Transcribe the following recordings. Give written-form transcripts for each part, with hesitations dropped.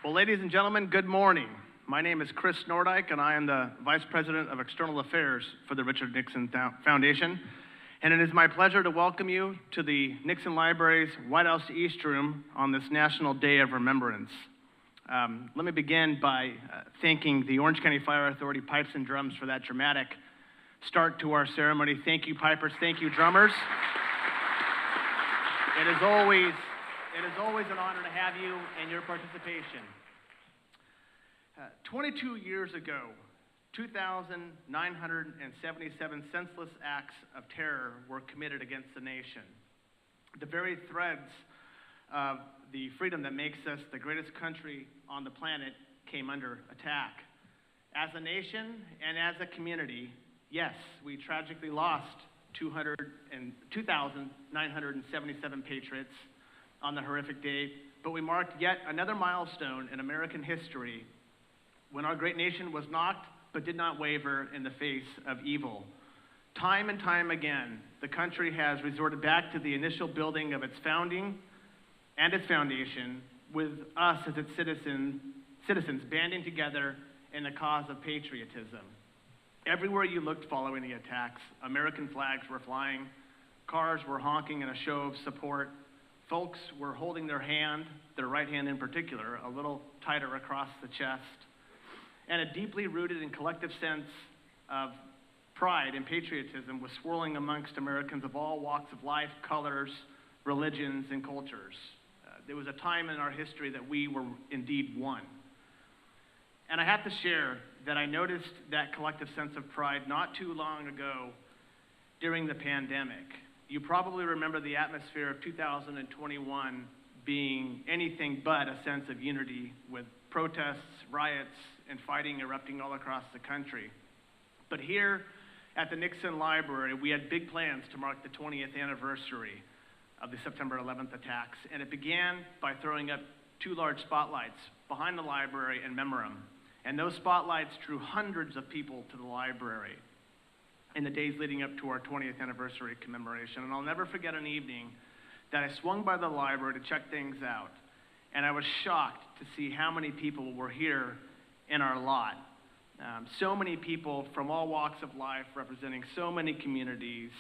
Well, ladies and gentlemen, good morning. My name is Chris Nordyke, and I am the Vice President of External Affairs for the Richard Nixon Foundation. And it is my pleasure to welcome you to the Nixon Library's White House East Room on this National Day of Remembrance. Let me begin by thanking the Orange County Fire Authority Pipes and Drums for that dramatic start to our ceremony. Thank you, pipers. Thank you, drummers. It is always an honor to have you and your participation. 22 years ago, 2,977 senseless acts of terror were committed against the nation. The very threads of the freedom that makes us the greatest country on the planet came under attack. As a nation and as a community, yes, we tragically lost 2,977 patriots on the horrific day, but we marked yet another milestone in American history when our great nation was knocked but did not waver in the face of evil. Time and time again, the country has resorted back to the initial building of its founding and its foundation, with us as its citizens banding together in the cause of patriotism. Everywhere you looked following the attacks, American flags were flying, cars were honking in a show of support, folks were holding their hand, their right hand in particular, a little tighter across the chest, and a deeply rooted and collective sense of pride and patriotism was swirling amongst Americans of all walks of life, colors, religions, and cultures. There was a time in our history that we were indeed one. And I have to share that I noticed that collective sense of pride not too long ago during the pandemic. You probably remember the atmosphere of 2021 being anything but a sense of unity, with protests, riots, and fighting erupting all across the country. But here at the Nixon Library, we had big plans to mark the 20th anniversary of the September 11th attacks, and it began by throwing up two large spotlights behind the library in memoriam. And those spotlights drew hundreds of people to the library in the days leading up to our 20th anniversary commemoration. And I'll never forget an evening that I swung by the library to check things out, and I was shocked to see how many people were here in our lot. So many people from all walks of life, representing so many communities,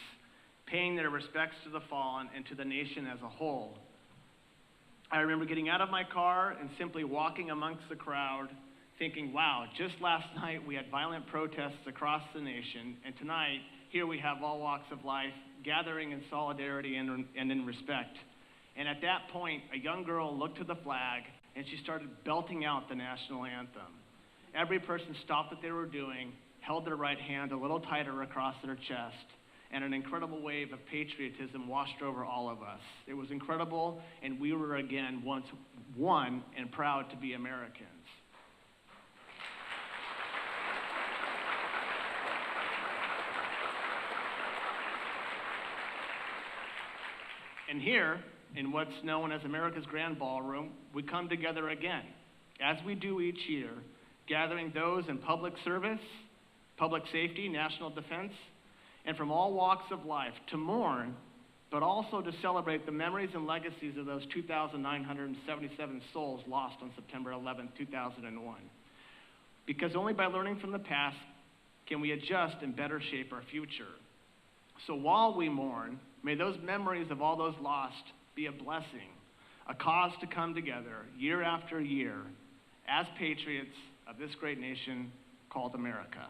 paying their respects to the fallen and to the nation as a whole. I remember getting out of my car and simply walking amongst the crowd, thinking, wow, just last night we had violent protests across the nation, and tonight, here we have all walks of life gathering in solidarity and in respect. And at that point, a young girl looked to the flag, and she started belting out the national anthem. Every person stopped what they were doing, held their right hand a little tighter across their chest, and an incredible wave of patriotism washed over all of us. It was incredible, and we were again once one and proud to be Americans. And here, in what's known as America's Grand Ballroom, we come together again, as we do each year, gathering those in public service, public safety, national defense, and from all walks of life to mourn, but also to celebrate the memories and legacies of those 2,977 souls lost on September 11, 2001. Because only by learning from the past can we adjust and better shape our future. So while we mourn, may those memories of all those lost be a blessing, a cause to come together year after year as patriots of this great nation called America.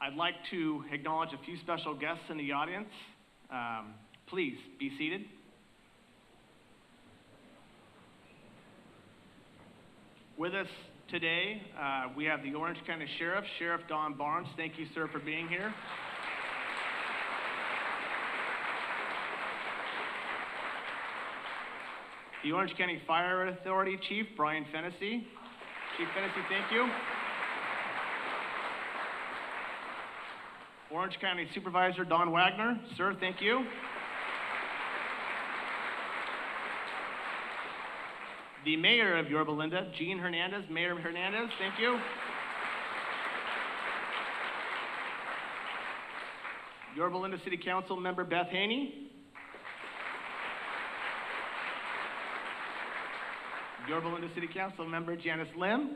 I'd like to acknowledge a few special guests in the audience. Please be seated. With us today, we have the Orange County Sheriff, Sheriff Don Barnes. Thank you, sir, for being here. The Orange County Fire Authority Chief, Brian Fennessy. Chief Fennessy, thank you. Orange County Supervisor Don Wagner. Sir, thank you. The Mayor of Yorba Linda, Jean Hernandez. Mayor Hernandez, thank you. Yorba Linda City Council Member Beth Haney. Yorba Linda City Council member Janice Lim,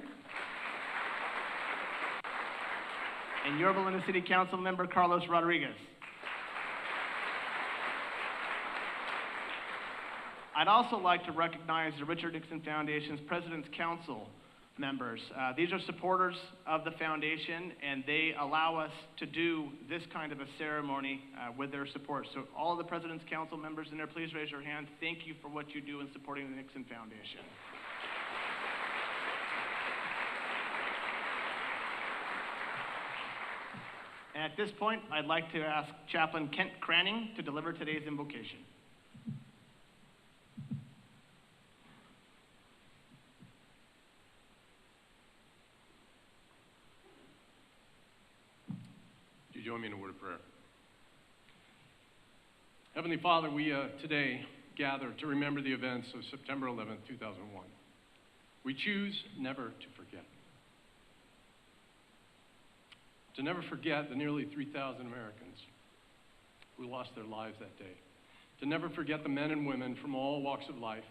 and Yorba Linda City Council member Carlos Rodriguez. I'd also like to recognize the Richard Nixon Foundation's President's Council members. These are supporters of the foundation, and they allow us to do this kind of a ceremony with their support. So all of the President's Council members in there, please raise your hand. Thank you for what you do in supporting the Nixon Foundation. At this point, I'd like to ask Chaplain Kent Cranning to deliver today's invocation. Would you join me in a word of prayer? Heavenly Father, we today gather to remember the events of September 11th, 2001. We choose never to forget. To never forget the nearly 3,000 Americans who lost their lives that day. To never forget the men and women from all walks of life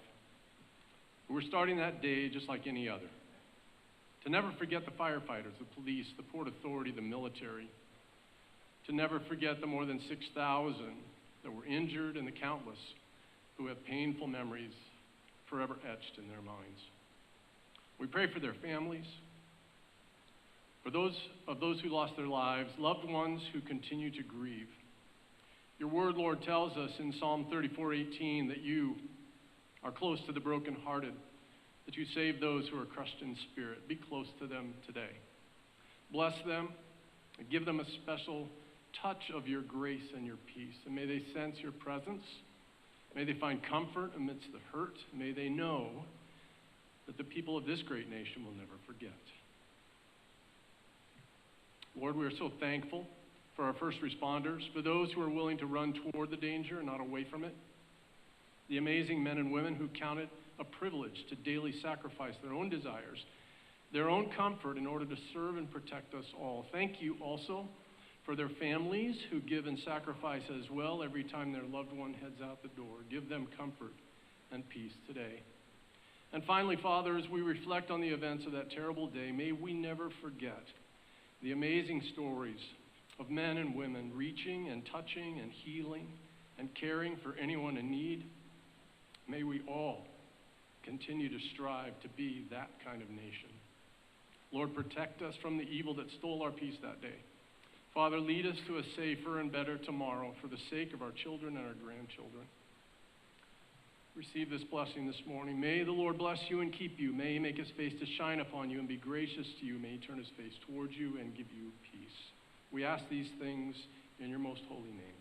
who were starting that day just like any other. To never forget the firefighters, the police, the Port Authority, the military. To never forget the more than 6,000 that were injured and the countless who have painful memories forever etched in their minds. We pray for their families, for those who lost their lives, loved ones who continue to grieve. Your word, Lord, tells us in Psalm 34:18 that you are close to the brokenhearted, that you save those who are crushed in spirit. Be close to them today. Bless them and give them a special touch of your grace and your peace. And may they sense your presence. May they find comfort amidst the hurt. May they know that the people of this great nation will never forget. Lord, we are so thankful for our first responders, for those who are willing to run toward the danger and not away from it. The amazing men and women who count it a privilege to daily sacrifice their own desires, their own comfort in order to serve and protect us all. Thank you also for their families who give and sacrifice as well every time their loved one heads out the door. Give them comfort and peace today. And finally, Father, as we reflect on the events of that terrible day, may we never forget the amazing stories of men and women reaching and touching and healing and caring for anyone in need. May we all continue to strive to be that kind of nation. Lord, protect us from the evil that stole our peace that day. Father, lead us to a safer and better tomorrow for the sake of our children and our grandchildren. Receive this blessing this morning. May the Lord bless you and keep you. May he make his face to shine upon you and be gracious to you. May he turn his face towards you and give you peace. We ask these things in your most holy name.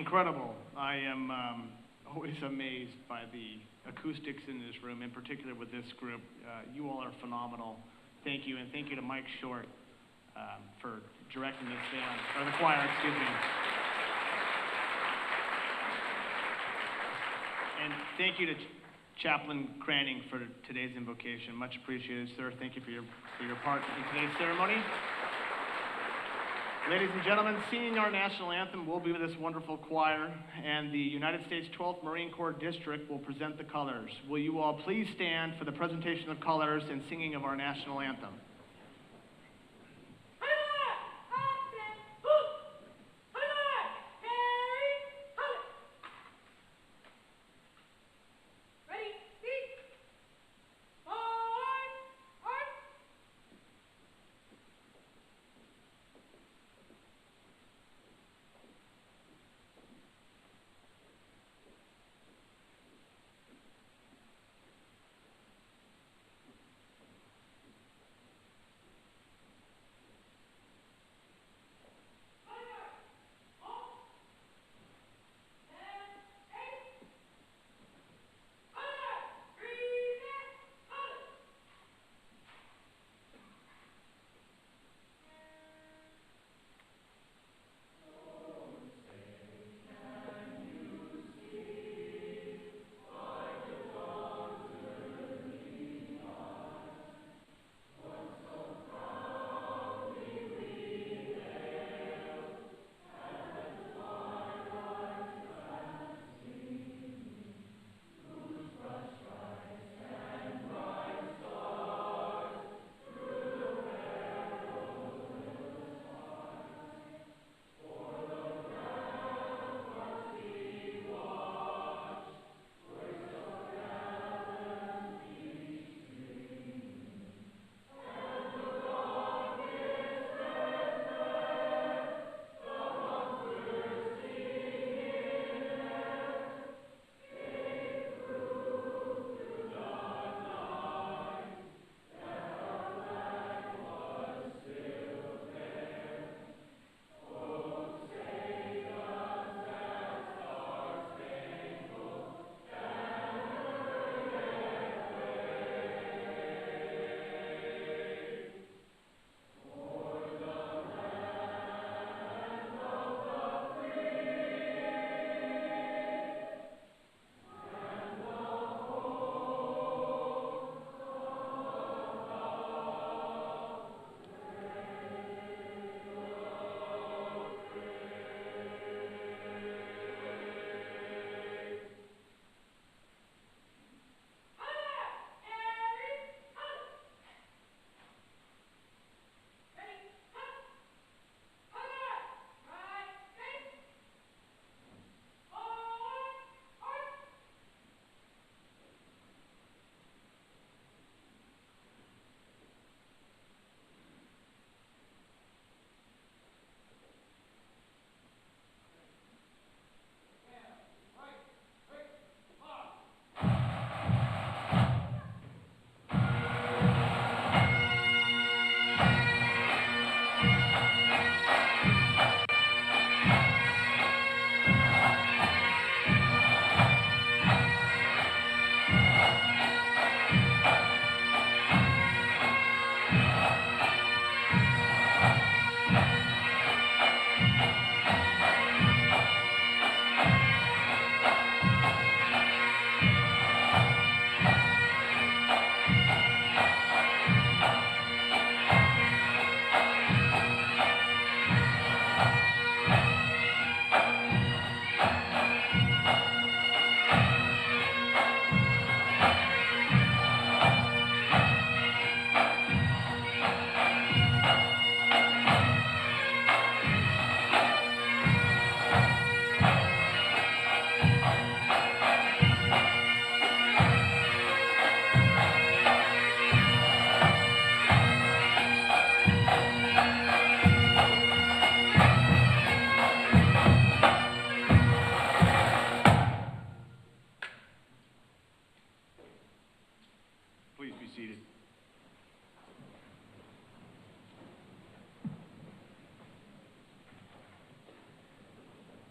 incredible. I am always amazed by the acoustics in this room, in particular with this group. You all are phenomenal. Thank you, and thank you to Mike Short for directing this band, or the choir, excuse me. And thank you to Chaplain Cranning for today's invocation. Much appreciated, sir. Thank you for your part in today's ceremony. Ladies and gentlemen, singing our national anthem will be with this wonderful choir, and the United States 12th Marine Corps District will present the colors. Will you all please stand for the presentation of colors and singing of our national anthem?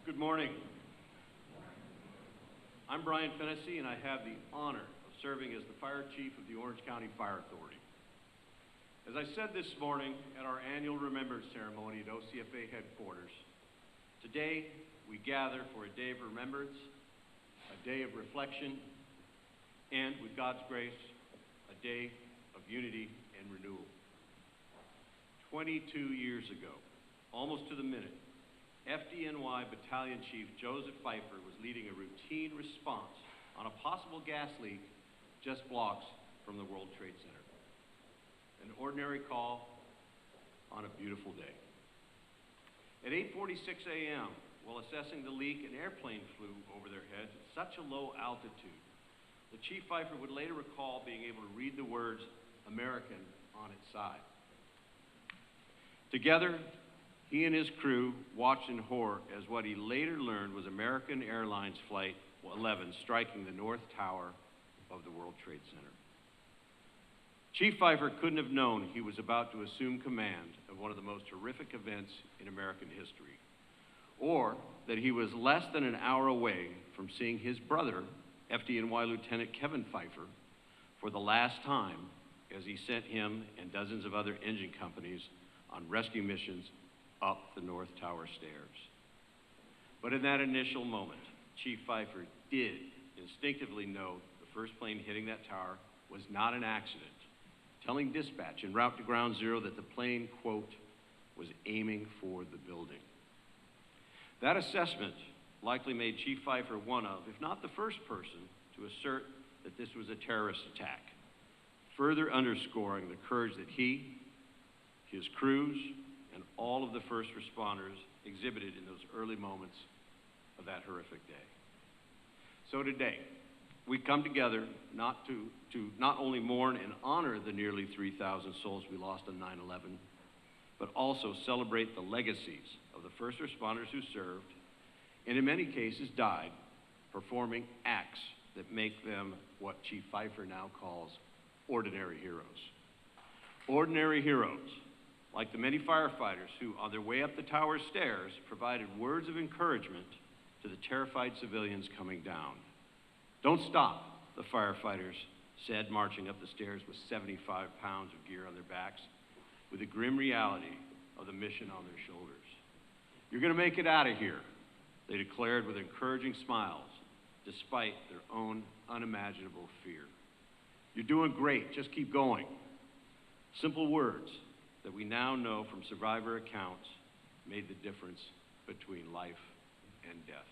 Good morning. I'm Brian Fennessy, and I have the honor of serving as the Fire Chief of the Orange County Fire Authority. As I said this morning at our annual Remembrance Ceremony at OCFA headquarters, today we gather for a day of remembrance, a day of reflection, and with God's grace, a day of unity and renewal. 22 years ago, almost to the minute, FDNY Battalion Chief Joseph Pfeiffer was leading a routine response on a possible gas leak just blocks from the World Trade Center. An ordinary call on a beautiful day. At 8:46 a.m., while assessing the leak, an airplane flew over their heads at such a low altitude that Chief Pfeiffer would later recall being able to read the words "American" on its side. Together, he and his crew watched in horror as what he later learned was American Airlines Flight 11 striking the North Tower of the World Trade Center. Chief Pfeiffer couldn't have known he was about to assume command of one of the most horrific events in American history, or that he was less than an hour away from seeing his brother, FDNY Lieutenant Kevin Pfeiffer, for the last time as he sent him and dozens of other engine companies on rescue missions up the North Tower stairs. But in that initial moment, Chief Pfeiffer did instinctively know the first plane hitting that tower was not an accident, telling dispatch en route to Ground Zero that the plane, quote, was aiming for the building. That assessment likely made Chief Pfeiffer one of, if not the first person, to assert that this was a terrorist attack, further underscoring the courage that he, his crews, and all of the first responders exhibited in those early moments of that horrific day. So today, we come together not only mourn and honor the nearly 3,000 souls we lost on 9/11, but also celebrate the legacies of the first responders who served, and in many cases died, performing acts that make them what Chief Pfeiffer now calls ordinary heroes. Ordinary heroes, like the many firefighters who, on their way up the tower stairs, provided words of encouragement to the terrified civilians coming down. Don't stop, the firefighters said, marching up the stairs with 75 pounds of gear on their backs, with the grim reality of the mission on their shoulders. You're going to make it out of here, they declared with encouraging smiles, despite their own unimaginable fear. You're doing great, just keep going. Simple words that we now know from survivor accounts made the difference between life and death.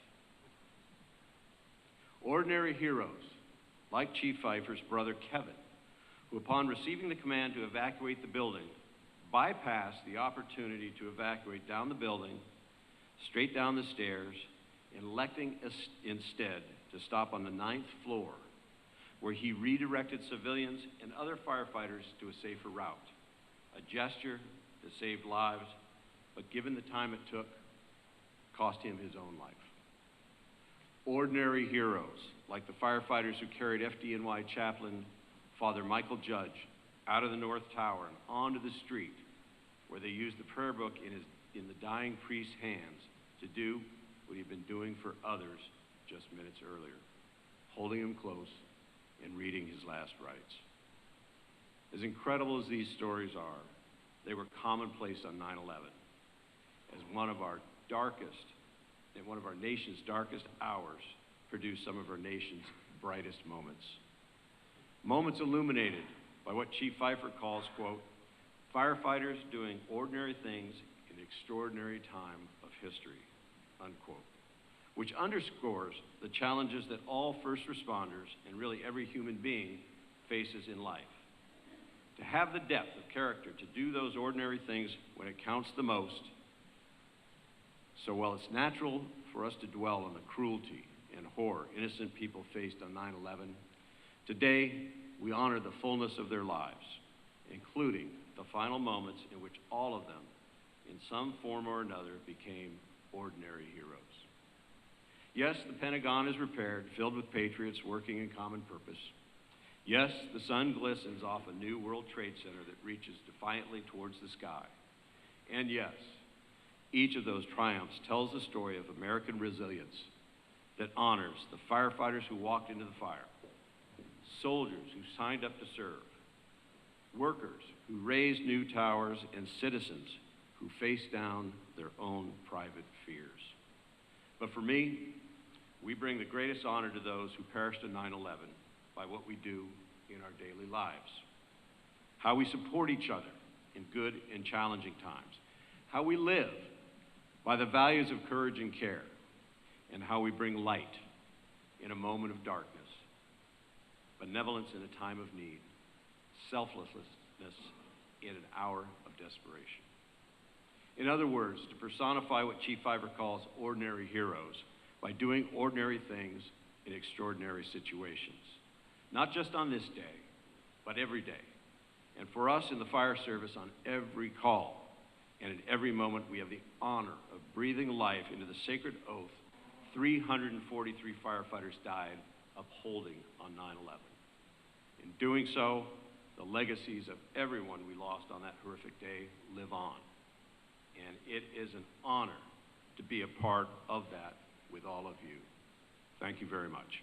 Ordinary heroes, like Chief Pfeiffer's brother Kevin, who upon receiving the command to evacuate the building, bypassed the opportunity to evacuate down the building, straight down the stairs, electing instead to stop on the 9th floor, where he redirected civilians and other firefighters to a safer route. A gesture that saved lives, but given the time it took, cost him his own life. Ordinary heroes, like the firefighters who carried FDNY chaplain Father Michael Judge out of the North Tower and onto the street, where they used the prayer book in the dying priest's hands to do what he'd been doing for others just minutes earlier, holding him close and reading his last rites. As incredible as these stories are, they were commonplace on 9/11 as one of our nation's darkest hours produced some of our nation's brightest moments. Moments illuminated by what Chief Pfeiffer calls, quote, firefighters doing ordinary things in an extraordinary time of history, unquote, which underscores the challenges that all first responders and really every human being faces in life. To have the depth of character to do those ordinary things when it counts the most. So while it's natural for us to dwell on the cruelty and horror innocent people faced on 9/11, today we honor the fullness of their lives, including the final moments in which all of them, in some form or another, became ordinary heroes. Yes, the Pentagon is repaired, filled with patriots working in common purpose. Yes, the sun glistens off a new World Trade Center that reaches defiantly towards the sky. And yes, each of those triumphs tells the story of American resilience that honors the firefighters who walked into the fire, soldiers who signed up to serve, workers who raised new towers, and citizens who faced down their own private fears. But for me, we bring the greatest honor to those who perished in 9/11 by what we do in our daily lives, how we support each other in good and challenging times, how we live by the values of courage and care, and how we bring light in a moment of darkness, benevolence in a time of need, selflessness in an hour of desperation. In other words, to personify what Chief Ivor calls ordinary heroes by doing ordinary things in extraordinary situations. Not just on this day, but every day. And for us in the fire service, on every call and at every moment, we have the honor of breathing life into the sacred oath 343 firefighters died upholding on 9/11. In doing so, the legacies of everyone we lost on that horrific day live on. And it is an honor to be a part of that with all of you. Thank you very much.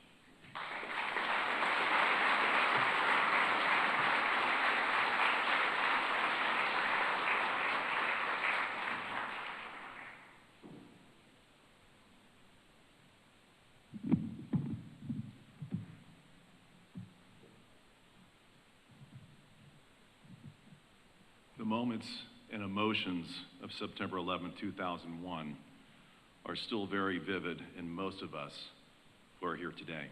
The moments and emotions of September 11, 2001 are still very vivid in most of us who are here today.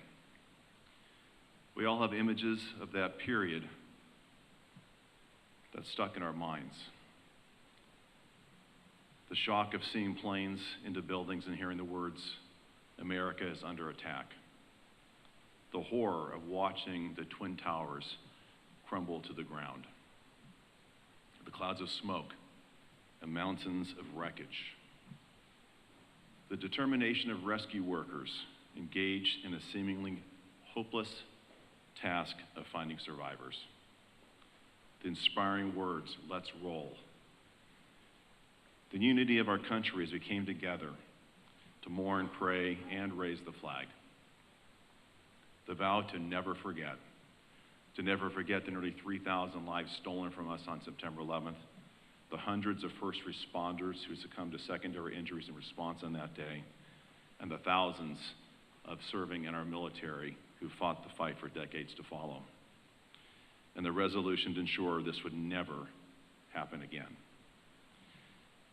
We all have images of that period that's stuck in our minds. The shock of seeing planes into buildings and hearing the words, "America is under attack." The horror of watching the Twin Towers crumble to the ground. The clouds of smoke and mountains of wreckage. The determination of rescue workers engaged in a seemingly hopeless task of finding survivors. The inspiring words, "Let's roll." The unity of our country as we came together to mourn, pray, and raise the flag. The vow to never forget the nearly 3,000 lives stolen from us on September 11th, the hundreds of first responders who succumbed to secondary injuries in response on that day, and the thousands of serving in our military who fought the fight for decades to follow. And the resolution to ensure this would never happen again.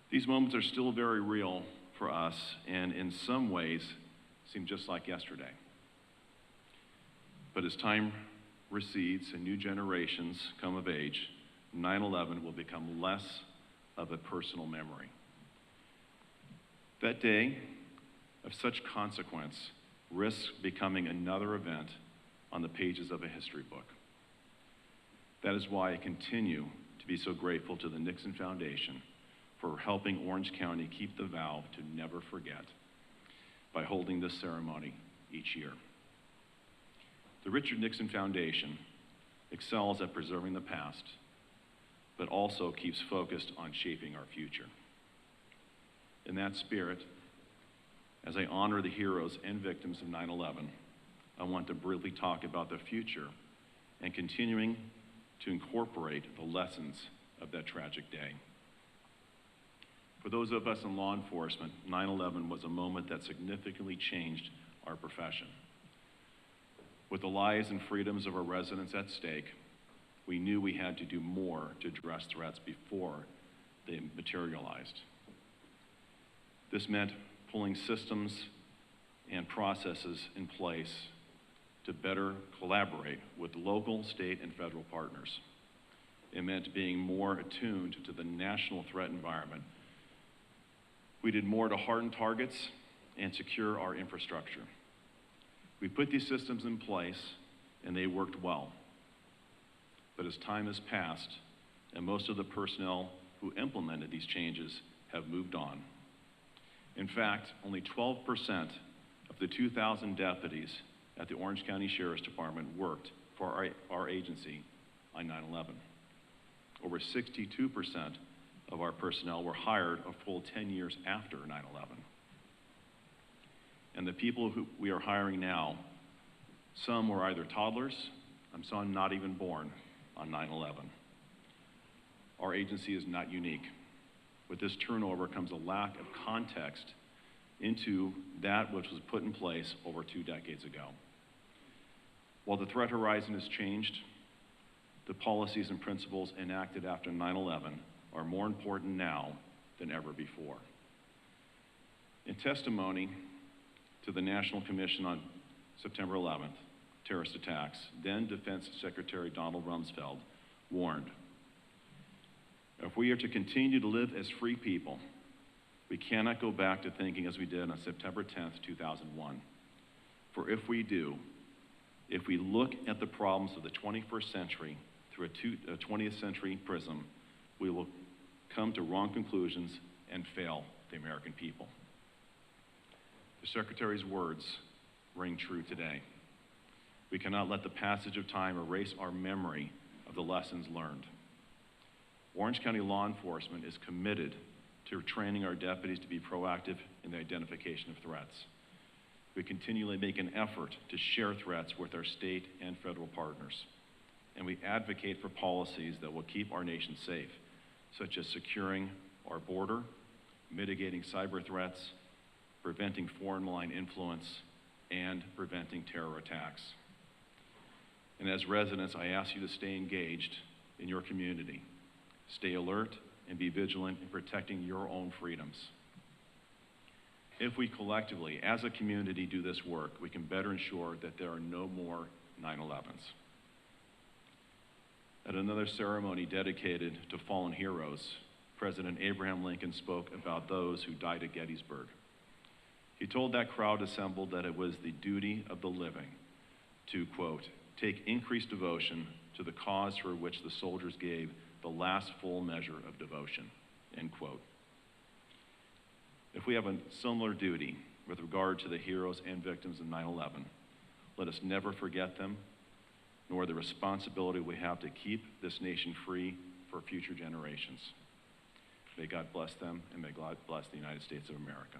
These moments are still very real for us, and in some ways seem just like yesterday. But as time recedes and new generations come of age, 9/11 will become less of a personal memory. That day of such consequence risks becoming another event on the pages of a history book. That is why I continue to be so grateful to the Nixon Foundation for helping Orange County keep the vow to never forget by holding this ceremony each year. The Richard Nixon Foundation excels at preserving the past, but also keeps focused on shaping our future. In that spirit, as I honor the heroes and victims of 9/11, I want to briefly talk about the future and continuing to incorporate the lessons of that tragic day. For those of us in law enforcement, 9/11 was a moment that significantly changed our profession. With the lives and freedoms of our residents at stake, we knew we had to do more to address threats before they materialized. This meant pulling systems and processes in place to better collaborate with local, state, and federal partners. It meant being more attuned to the national threat environment. We did more to harden targets and secure our infrastructure. We put these systems in place, and they worked well. But as time has passed, and most of the personnel who implemented these changes have moved on. In fact, only 12% of the 2,000 deputies at the Orange County Sheriff's Department worked for our agency on 9/11. Over 62% of our personnel were hired a full 10 years after 9/11. And the people who we are hiring now, some were either toddlers, and some not even born on 9/11. Our agency is not unique. With this turnover comes a lack of context into that which was put in place over 2 decades ago. While the threat horizon has changed, the policies and principles enacted after 9/11 are more important now than ever before. In testimony to the National Commission on September 11th, terrorist attacks, then Defense Secretary Donald Rumsfeld warned, if we are to continue to live as free people, we cannot go back to thinking as we did on September 10th, 2001. For if we do, if we look at the problems of the 21st century through a 20th century prism, we will come to wrong conclusions and fail the American people. The Secretary's words ring true today. We cannot let the passage of time erase our memory of the lessons learned. Orange County law enforcement is committed to training our deputies to be proactive in the identification of threats. We continually make an effort to share threats with our state and federal partners. And we advocate for policies that will keep our nation safe, such as securing our border, mitigating cyber threats, preventing foreign malign influence, and preventing terror attacks. And as residents, I ask you to stay engaged in your community. Stay alert and be vigilant in protecting your own freedoms. If we collectively, as a community, do this work, we can better ensure that there are no more 9/11s. At another ceremony dedicated to fallen heroes, President Abraham Lincoln spoke about those who died at Gettysburg. He told that crowd assembled that it was the duty of the living to, quote, take increased devotion to the cause for which the soldiers gave the last full measure of devotion, end quote. If we have a similar duty with regard to the heroes and victims of 9/11, let us never forget them, nor the responsibility we have to keep this nation free for future generations. May God bless them, and may God bless the United States of America.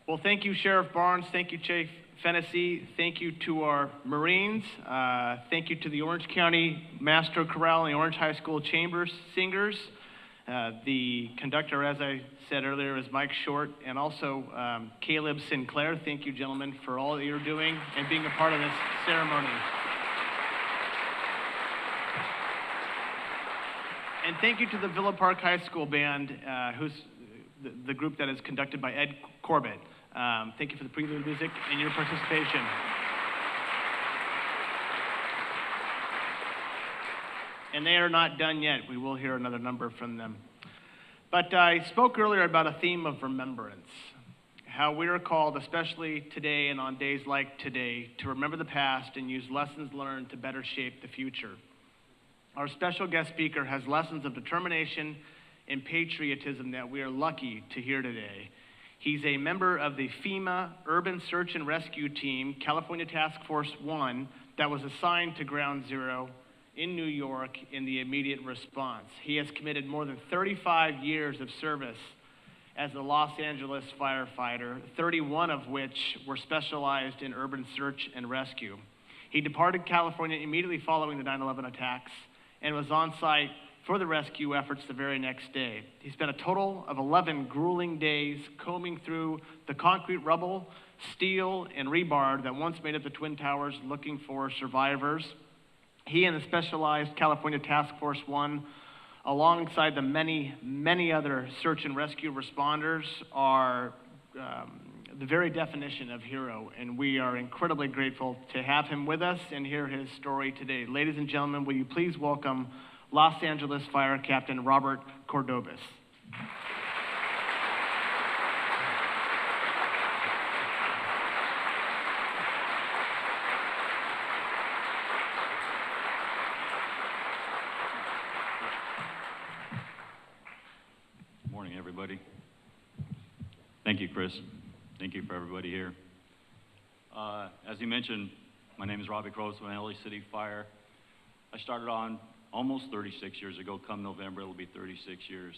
Well, thank you, Sheriff Barnes. Thank you, Chief Fennessy. Thank you to our Marines. Thank you to the Orange County Master Chorale and the Orange High School Chamber Singers. The conductor, as I said earlier, is Mike Short, and also Caleb Sinclair. Thank you, gentlemen, for all that you're doing and being a part of this ceremony. And thank you to the Villa Park High School Band, who's the group that is conducted by Ed Corbett. Thank you for the prelude music and your participation. And they are not done yet. We will hear another number from them. But I spoke earlier about a theme of remembrance, how we are called, especially today and on days like today, to remember the past and use lessons learned to better shape the future. Our special guest speaker has lessons of determination and patriotism that we are lucky to hear today. He's a member of the FEMA Urban Search and Rescue Team, California Task Force 1, that was assigned to Ground Zero in New York in the immediate response. He has committed more than 35 years of service as a Los Angeles firefighter, 31 of which were specialized in urban search and rescue. He departed California immediately following the 9/11 attacks and was on site for the rescue efforts the very next day. He spent a total of 11 grueling days combing through the concrete rubble, steel, and rebar that once made up the Twin Towers looking for survivors. He and the specialized California Task Force 1, alongside the many, many other search and rescue responders, are the very definition of hero, and we are incredibly grateful to have him with us and hear his story today. Ladies and gentlemen, will you please welcome Los Angeles Fire Captain Robert Cordobas. Good morning, everybody. Thank you, Chris. Thank you for everybody here. As you mentioned, my name is Robbie Cordobas from LA City Fire. I started on almost 36 years ago. Come November, it'll be 36 years.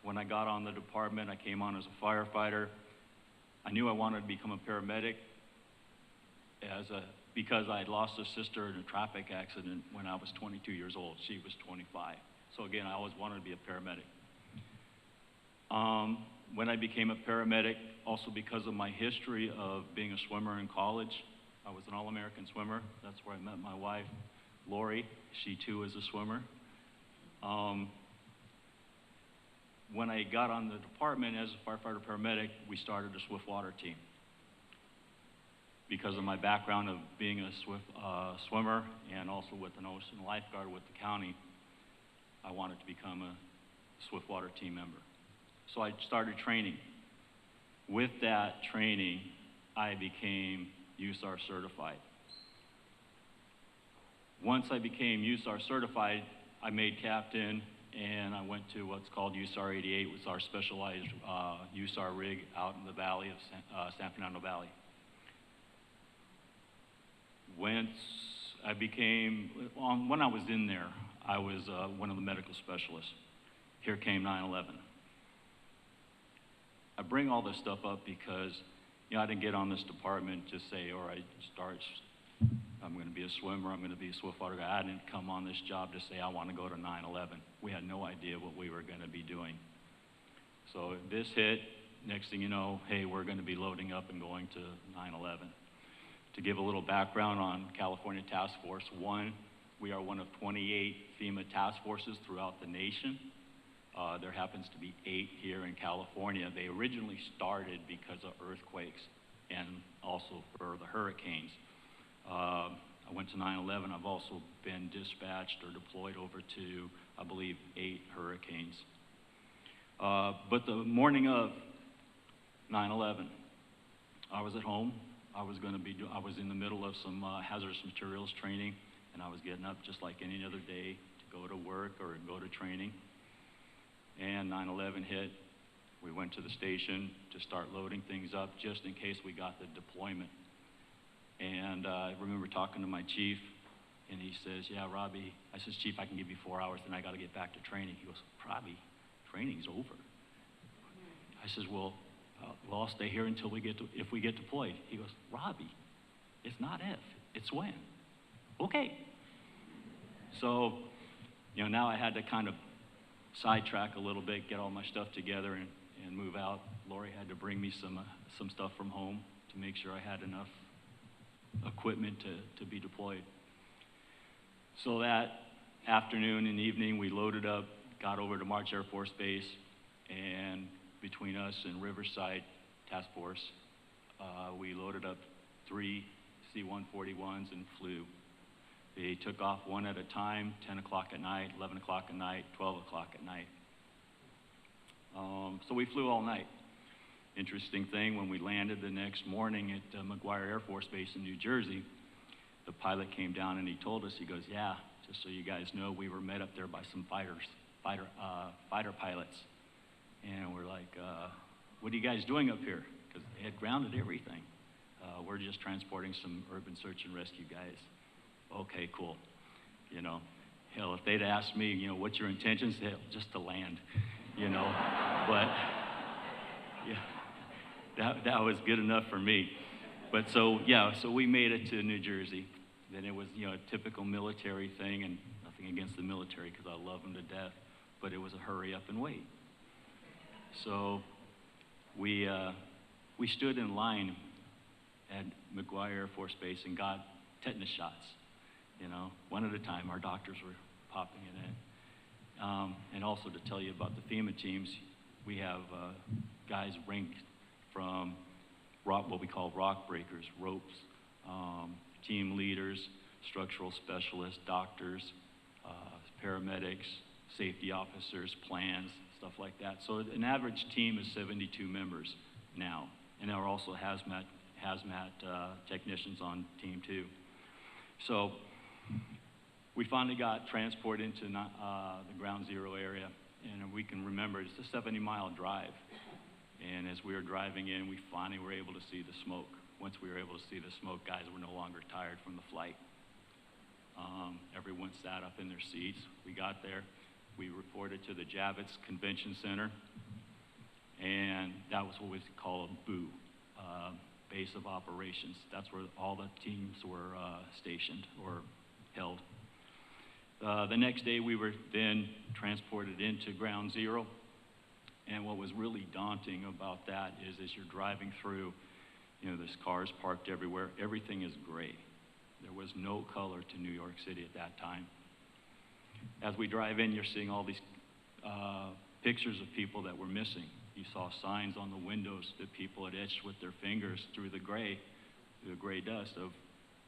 When I got on the department, I came on as a firefighter. I knew I wanted to become a paramedic because I had lost a sister in a traffic accident when I was 22 years old. She was 25. So again, I always wanted to be a paramedic. When I became a paramedic, also because of my history of being a swimmer in college, I was an All-American swimmer. That's where I met my wife, Lori. She too is a swimmer. When I got on the department as a firefighter paramedic, we started a swift water team. Because of my background of being a swimmer and also with an ocean lifeguard with the county, I wanted to become a swift water team member. So I started training. With that training, I became USAR certified. Once I became USAR certified, I made captain and I went to what's called USAR 88, which is our specialized USAR rig out in the valley of San Fernando Valley. When I was in there, I was one of the medical specialists. Here came 9/11. I bring all this stuff up because, I didn't get on this department to say, all right, I'm going to be a swimmer, I'm going to be a swift water guy. I didn't come on this job to say I want to go to 9/11. We had no idea what we were going to be doing. So this hit, next thing you know, hey, we're going to be loading up and going to 9/11. To give a little background on California Task Force 1, we are one of 28 FEMA task forces throughout the nation. There happens to be 8 here in California. They originally started because of earthquakes and also for the hurricanes. I went to 9/11. I've also been dispatched or deployed over to, I believe, 8 hurricanes. But the morning of 9/11, I was at home. I was in the middle of some hazardous materials training, and I was getting up just like any other day to go to work or go to training. And 9/11 hit. We went to the station to start loading things up just in case we got the deployment. And I remember talking to my chief, and he says, yeah, Robbie, I says, Chief, I can give you 4 hours, then I got to get back to training. He goes, Robbie, training's over. I says, well, Well, I'll stay here until if we get deployed. He goes, Robbie, it's not if, it's when. Okay. So, now I had to kind of sidetrack a little bit, get all my stuff together and move out. Lori had to bring me some stuff from home to make sure I had enough equipment to be deployed. So that afternoon and evening, we loaded up, got over to March Air Force Base, and between us and Riverside Task Force, we loaded up 3 C-141s and flew. They took off one at a time, 10 o'clock at night, 11 o'clock at night, 12 o'clock at night. So we flew all night. Interesting thing, when we landed the next morning at McGuire Air Force Base in New Jersey, the pilot came down and he told us, he goes, yeah, just so you guys know, we were met up there by some fighter pilots. And we're like, what are you guys doing up here? Because they had grounded everything. We're just transporting some urban search and rescue guys. Okay, cool. Hell, if they'd asked me, what's your intentions? Hell, just to land, But, yeah, that was good enough for me. But so we made it to New Jersey. Then it was, a typical military thing, and nothing against the military because I love them to death, but it was a hurry up and wait. So we stood in line at McGuire Air Force Base and got tetanus shots, one at a time. Our doctors were popping it in. And also to tell you about the FEMA teams, we have guys ranked from what we call rock breakers, ropes, team leaders, structural specialists, doctors, paramedics, safety officers, plans, stuff like that. So an average team is 72 members now, and there are also hazmat technicians on team 2. So we finally got transported into the ground zero area, and we can remember it's a 70-mile drive. And as we were driving in, we finally were able to see the smoke. Once we were able to see the smoke, guys were no longer tired from the flight. Everyone sat up in their seats. We got there. We reported to the Javits Convention Center, and that was what we call a BOO, Base of Operations. That's where all the teams were stationed or held. The next day, we were then transported into Ground Zero. And what was really daunting about that is as you're driving through, there's cars parked everywhere. Everything is gray. There was no color to New York City at that time. As we drive in, you're seeing all these pictures of people that were missing. You saw signs on the windows that people had etched with their fingers through the gray dust of,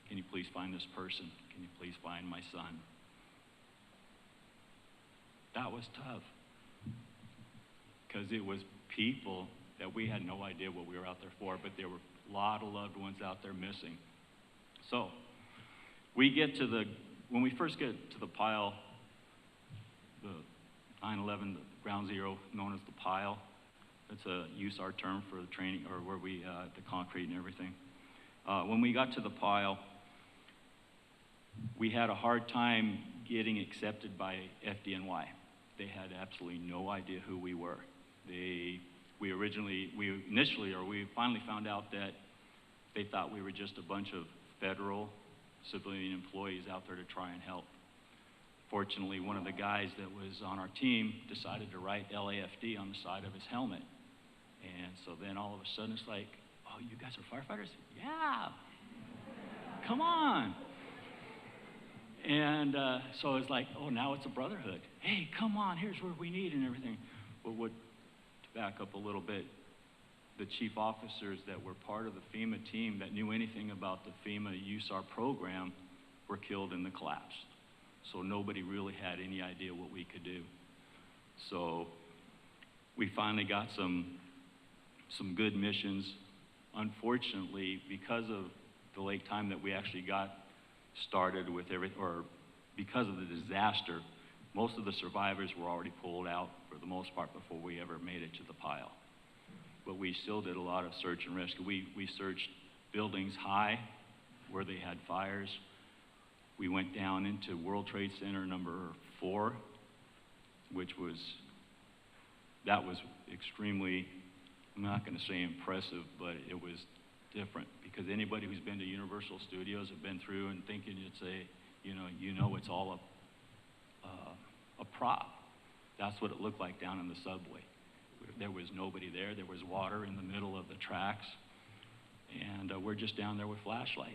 can you please find this person? Can you please find my son? That was tough. Because it was people that we had no idea what we were out there for, but there were a lot of loved ones out there missing. So when we first get to the pile, the 9/11, the ground zero known as the pile, that's a USAR term for the training, or where we, the concrete and everything. When we got to the pile, we had a hard time getting accepted by FDNY. They had absolutely no idea who we were. We finally found out that they thought we were just a bunch of federal civilian employees out there to try and help. Fortunately, one of the guys that was on our team decided to write LAFD on the side of his helmet. And so then all of a sudden it's like, oh, you guys are firefighters? Yeah, come on. And so it's like, oh, now it's a brotherhood. Hey, come on, here's what we need and everything. But to back up a little bit, the chief officers that were part of the FEMA team that knew anything about the FEMA USAR program were killed in the collapse. So nobody really had any idea what we could do. So we finally got some good missions. Unfortunately, because of the late time that we actually got started with everything, or because of the disaster, most of the survivors were already pulled out for the most part before we ever made it to the pile. But we still did a lot of search and rescue. We searched buildings high where they had fires. We went down into World Trade Center number 4, that was extremely I'm not going to say impressive, but it was different, because anybody who's been to Universal Studios have been through and thinking it's it's all a prop. That's what it looked like down in the subway. There was nobody there. There was water in the middle of the tracks, and we're just down there with flashlights.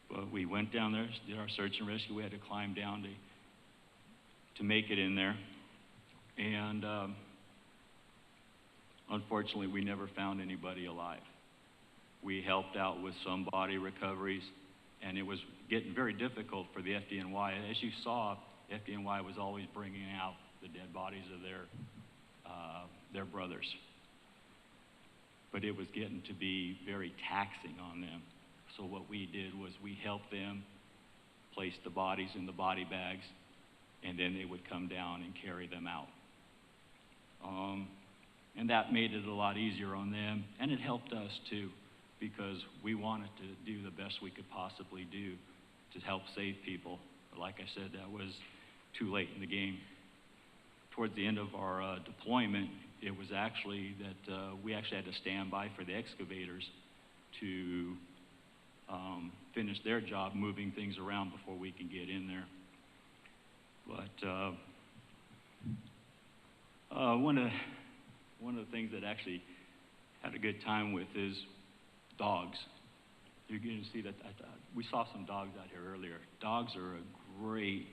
But we went down there, did our search and rescue. We had to climb down to make it in there, and unfortunately, we never found anybody alive. We helped out with some body recoveries, and it was getting very difficult for the FDNY. As you saw, FDNY was always bringing out the dead bodies of their brothers. But it was getting to be very taxing on them. So what we did was we helped them place the bodies in the body bags, and then they would come down and carry them out. And that made it a lot easier on them, and it helped us too, because we wanted to do the best we could possibly do to help save people. But like I said, that was too late in the game. Towards the end of our deployment, it was actually that we actually had to stand by for the excavators to finish their job moving things around before we could get in there. But one of the things that actually had a good time with is dogs. You're going to see that we saw some dogs out here earlier. Dogs are a great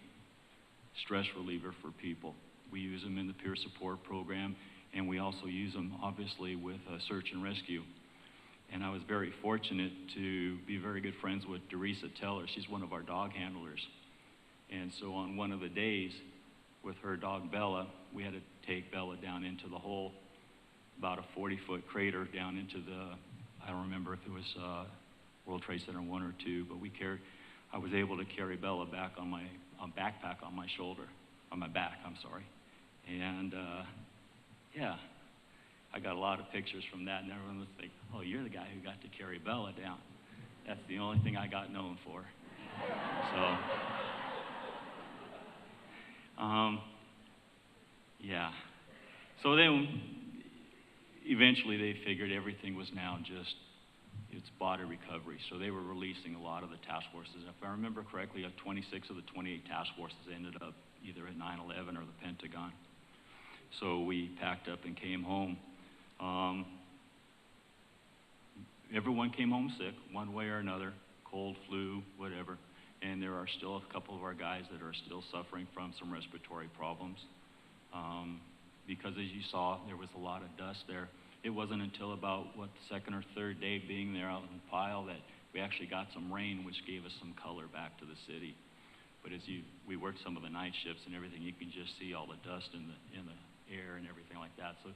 stress reliever for people. We use them in the peer support program, and we also use them, obviously, with search and rescue. And I was very fortunate to be very good friends with Teresa Teller. She's one of our dog handlers. And so on one of the days with her dog Bella, we had to take Bella down into the hole, about a 40-foot crater down into I don't remember if it was World Trade Center 1 or 2, but I was able to carry Bella back on my backpack on my shoulder, on my back, I'm sorry. And yeah, I got a lot of pictures from that, and everyone was like, oh, you're the guy who got to carry Bella down. That's the only thing I got known for. So, yeah. So then, eventually they figured everything was now just, it's body recovery. So they were releasing a lot of the task forces. If I remember correctly, 26 of the 28 task forces ended up either at 9/11 or the Pentagon. So we packed up and came home. Everyone came home sick, one way or another, cold, flu, whatever. And there are still a couple of our guys that are still suffering from some respiratory problems. Because as you saw, there was a lot of dust there. It wasn't until about, the second or third day being there out in the pile that we actually got some rain, which gave us some color back to the city. But as we worked some of the night shifts and everything, you can just see all the dust in the air and everything like that. So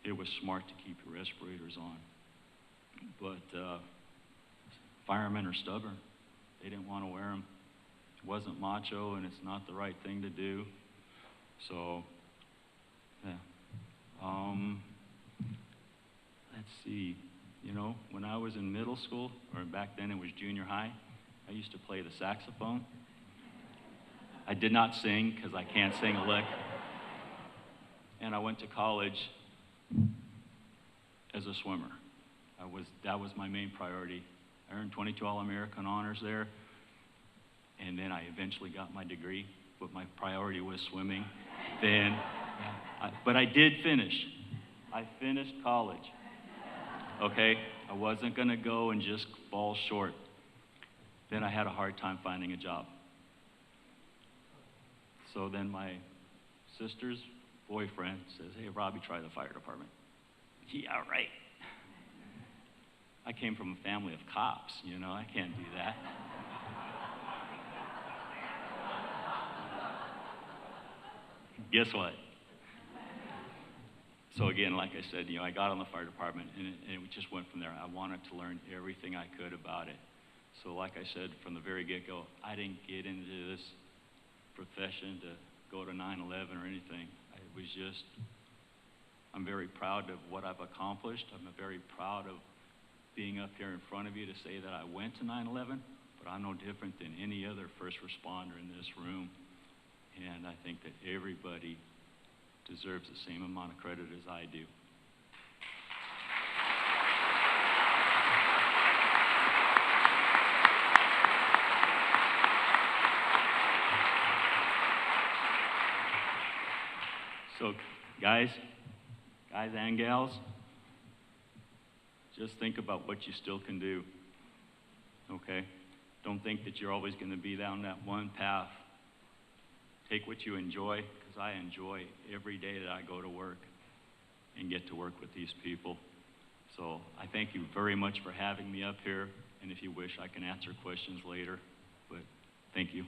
it was smart to keep your respirators on. But firemen are stubborn. They didn't want to wear them. It wasn't macho, and it's not the right thing to do. So, yeah. Let's see. You know, when I was in middle school, or back then it was junior high, I used to play the saxophone. I did not sing, because I can't sing a lick. And I went to college as a swimmer. That was my main priority. I earned 22 All-American honors there, and then I eventually got my degree, but my priority was swimming. But I did finish. I finished college, okay? I wasn't gonna go and just fall short. Then I had a hard time finding a job. So then my sister's boyfriend says, hey, Robbie, try the fire department. Yeah, right. I came from a family of cops, you know, I can't do that. Guess what? So again, like I said, you know, I got on the fire department, and it just went from there. I wanted to learn everything I could about it. So like I said, from the very get-go, I didn't get into this profession to go to 9/11 or anything. It was just, I'm very proud of what I've accomplished. I'm very proud of being up here in front of you to say that I went to 9/11, but I'm no different than any other first responder in this room. And I think that everybody deserves the same amount of credit as I do. So, guys and gals, just think about what you still can do, okay? Don't think that you're always going to be down that one path. Take what you enjoy, because I enjoy every day that I go to work and get to work with these people. So I thank you very much for having me up here, and if you wish, I can answer questions later, but thank you.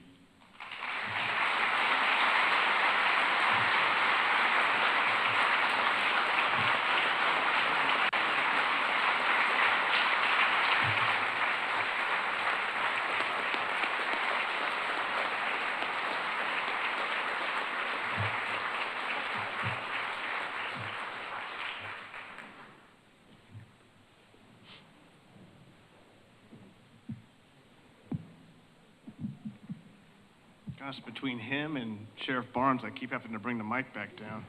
Gosh, between him and Sheriff Barnes, I keep having to bring the mic back down.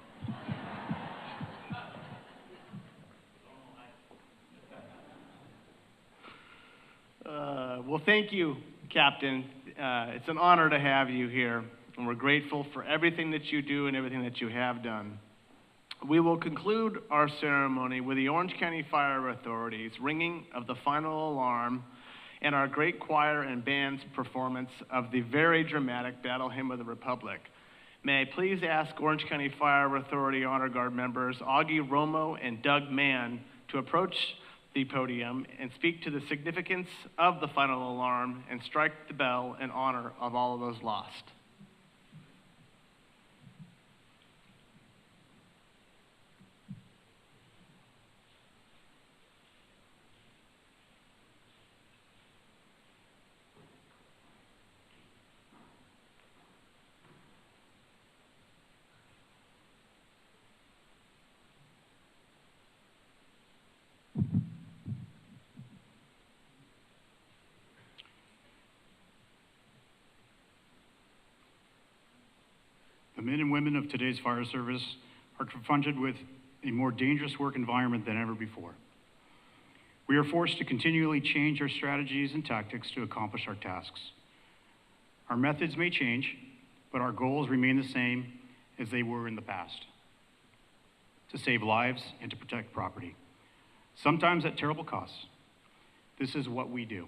Well, thank you, Captain. It's an honor to have you here, and we're grateful for everything that you do and everything that you have done. We will conclude our ceremony with the Orange County Fire Authority's ringing of the final alarm and our great choir and band's performance of the very dramatic Battle Hymn of the Republic. May I please ask Orange County Fire Authority Honor Guard members Augie Romo and Doug Mann to approach the podium and speak to the significance of the final alarm and strike the bell in honor of all of those lost. The men and women of today's fire service are confronted with a more dangerous work environment than ever before. We are forced to continually change our strategies and tactics to accomplish our tasks. Our methods may change, but our goals remain the same as they were in the past: to save lives and to protect property, sometimes at terrible costs. This is what we do.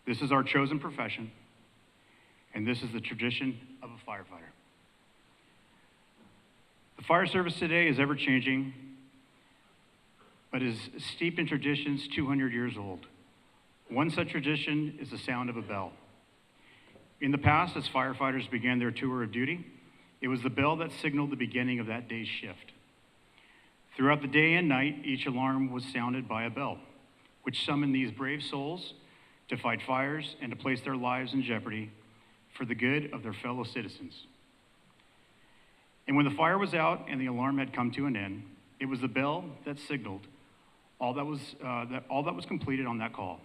This is our chosen profession, and this is the tradition of a firefighter. The fire service today is ever-changing, but is steeped in traditions 200 years old. One such tradition is the sound of a bell. In the past, as firefighters began their tour of duty, it was the bell that signaled the beginning of that day's shift. Throughout the day and night, each alarm was sounded by a bell, which summoned these brave souls to fight fires and to place their lives in jeopardy for the good of their fellow citizens. And when the fire was out and the alarm had come to an end, it was the bell that signaled all that was completed on that call.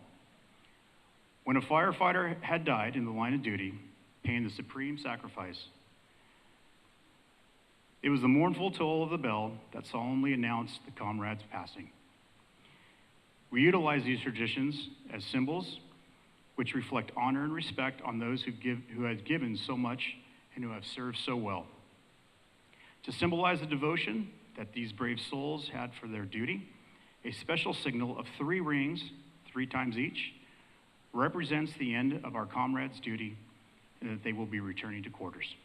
When a firefighter had died in the line of duty, paying the supreme sacrifice, it was the mournful toll of the bell that solemnly announced the comrade's passing. We utilize these traditions as symbols which reflect honor and respect on those who have given so much and who have served so well. To symbolize the devotion that these brave souls had for their duty, a special signal of 3 rings, 3 times each, represents the end of our comrades' duty and that they will be returning to quarters.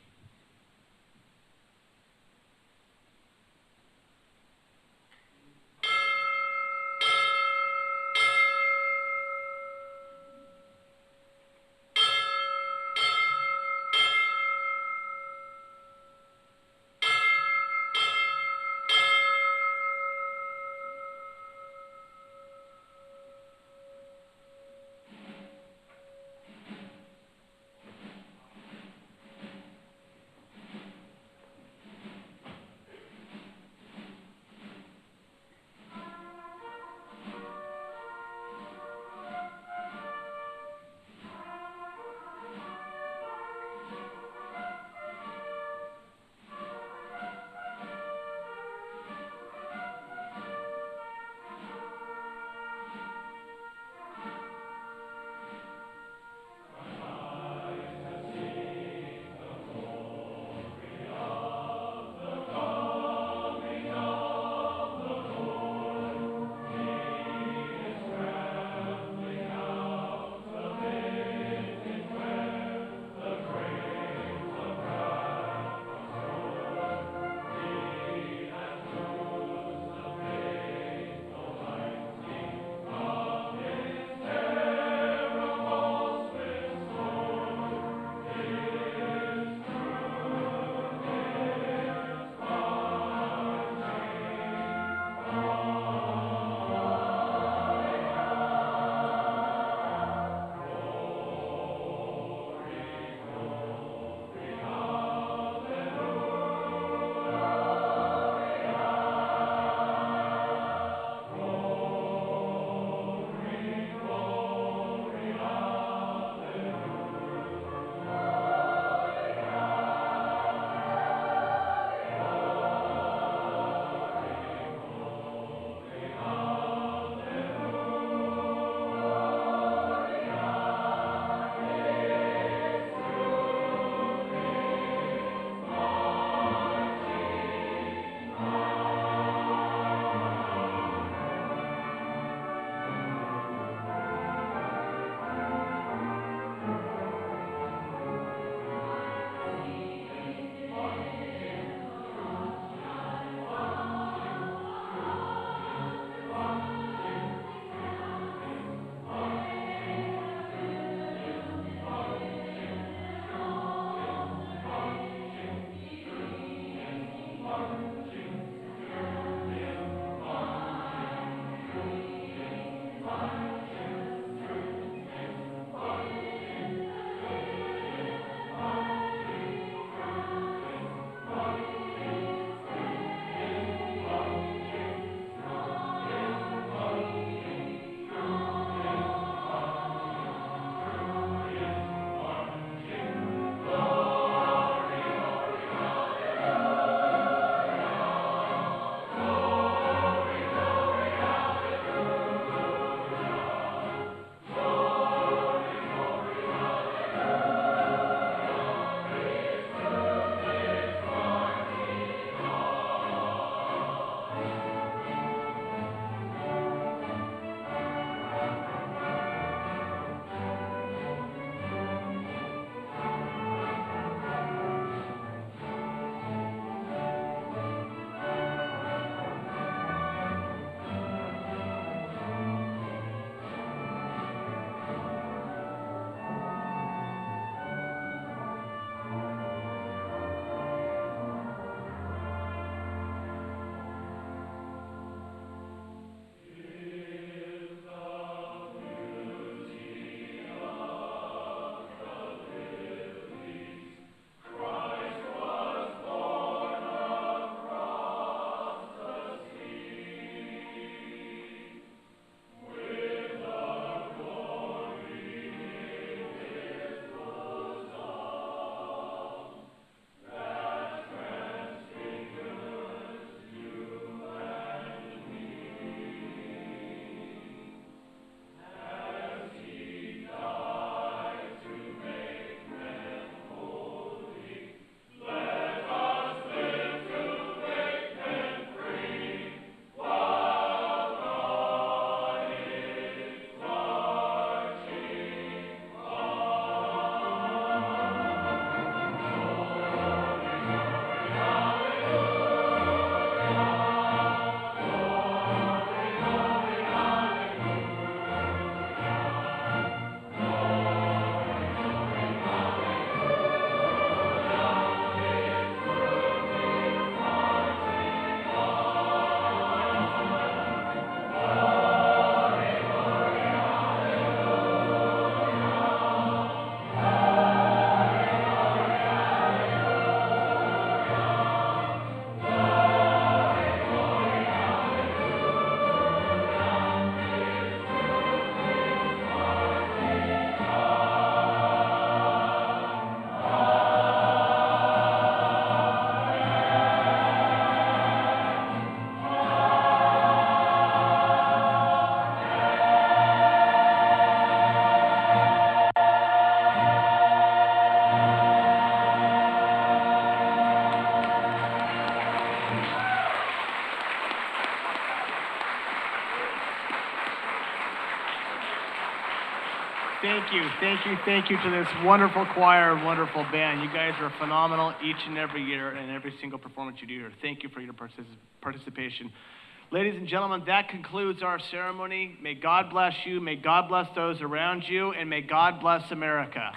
thank you to this wonderful choir and wonderful band. You guys are phenomenal each and every year and every single performance you do here. Thank you for your participation. Ladies and gentlemen, that concludes our ceremony. May God bless you, may God bless those around you, and may God bless America.